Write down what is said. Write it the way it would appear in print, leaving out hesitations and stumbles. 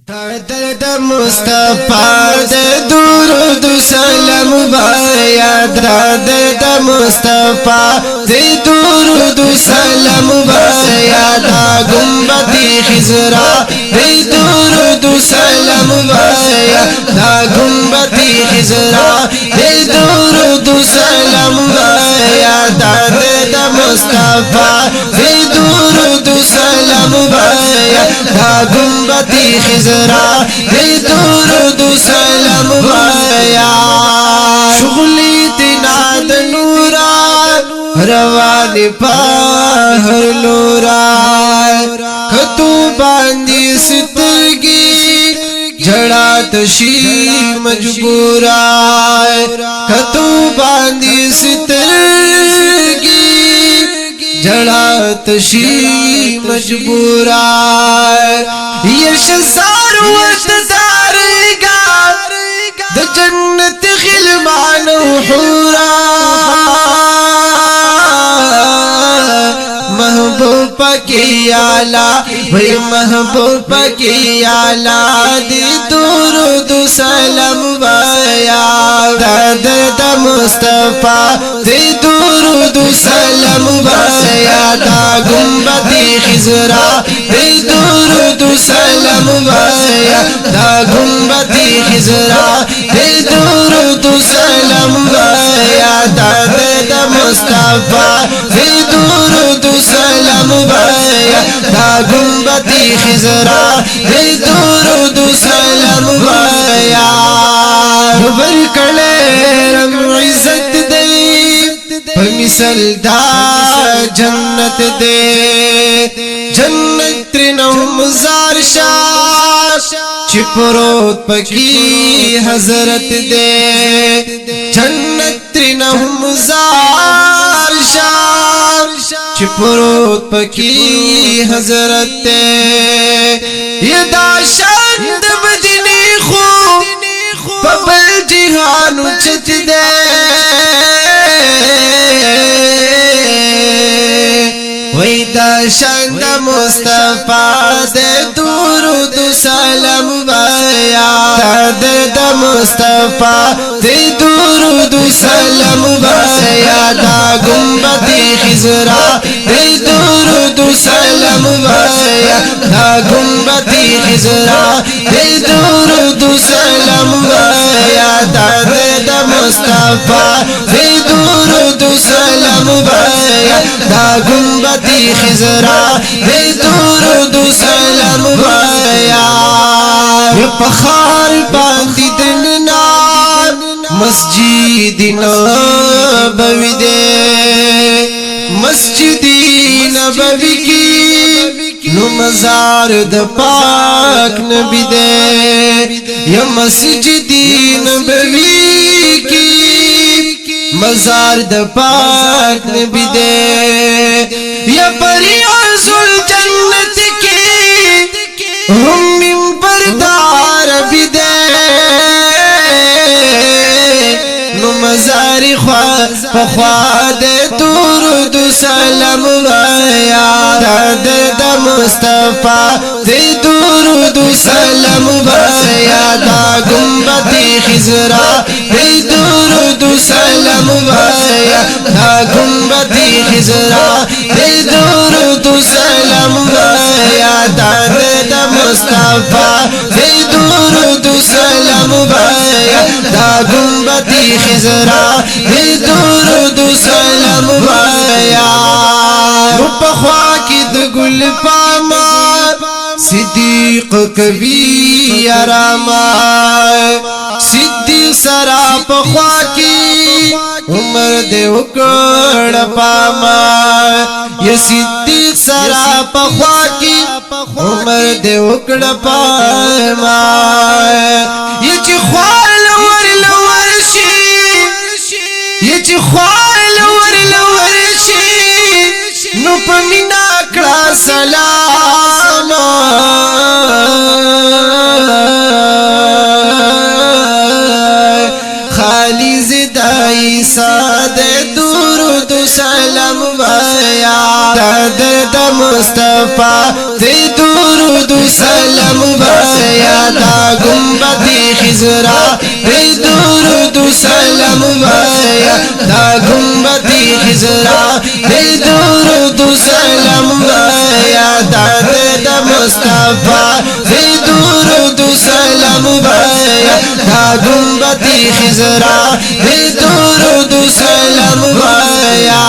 दर्द मुस्तफा दे दुरूद सलाम बाया दर्द मुस्तफा दे दुरूद सलाम बाया दा गुंबदी खिजरा दे दुरूद सलाम बाया दा गुंबदी खिजरा दे दुरूद सलाम बाया दर्द मुस्तफा दे दुरूद सलाम बाया दा गुंबदी खिजरा दे दुरूद सलाम बाया शुगली दिना द नूरा रवान पाहर लोरा खतू बांधी सितरगी झड़ा तशी मजबूरा खतू बांधी सितरगी झड़ा तशी मजबूरा यश सार वस्तदारेगा द जन्नत खिलमान हुरा महबूब की आला भाई महबूब की आला दे दुरूद सलाम बाया दर्द मुस्तफा दे दुरूद सलाम बाया दा गुंबदी खिजरा दे दुरूद सलाम बाया दा गुंबदी खिजरा दे दुरूद सलाम बाया दर्द मुस्तफा दे दुरूद सलाम बाया दा गुंबदी खिजरा दे दुरूद सलाम बाया बर कले रम इज्जत दे मिसल दा जन्नत दे जन्नत नमजार शाह चिपरोत पकी हजरत दे जन्नत नमजार शाह चिपरोत पकी हजरत दे यदा शांत बदनी खो बबल जिहान उचत दे वैदा शांत मुस्तफा दे दुरूद सलाम बाया दर्द मुस्तफा दे दुरूद सलाम बाया दा गुंबदी खिजरा दे दुरूद सलाम बाया दा गुंबदी खिजरा दे दुरूद सलाम बाया दर्द मुस्तफा दे दुरूद सलाम बाया दा गुंबदी खिजरा दे दुरूद सलाम बाया पखार बांधी दिनना मस्जिद नबवी दे मस्जिद नबवी की नु मजार द पाक नबी दे या मस्जिद नबवी की मजार द पाक नबी दे या परियाजुल जन्नत की हम मिंबरदार भी दे नु मजारी ख्वा दे दुरूद सलाम बाया दर्द मुस्तफा दे दुरूद सलाम बाया दा गुंबदी खिजरा दे दुरूद सलाम बाया दा गुंबदी खिजरा दे दुरूद सलाम बाया दर्द मुस्तफा दे दुरूद सलाम बाया दा गुंबदी खिजरा दे दुरूद सलाम बाया रुपखवा की द गुल पामा सिद्दीक कभी आरामा सिद्दीक सरा पखवा की उमर दे उकड़ पामा ये सिद्दीक सरा पखवा की उमर दे उकड़ पामा ये ख्वाल वर लवरशी ये ख्वाल वर लवरशी नु पमिना कड़ा सलाम खाली जिदाई सादे दुरूद सलाम बाया दर्द मुस्तफा दे दुरूद सलाम बाया खिजरा दुरूद सलाम वाया दा गुंबती खिजरा दुरूद सलाम वाया दाद मुस्तफा दुरूद सलाम वाया दा गुंबती खिजरा दुरूद सलाम वाया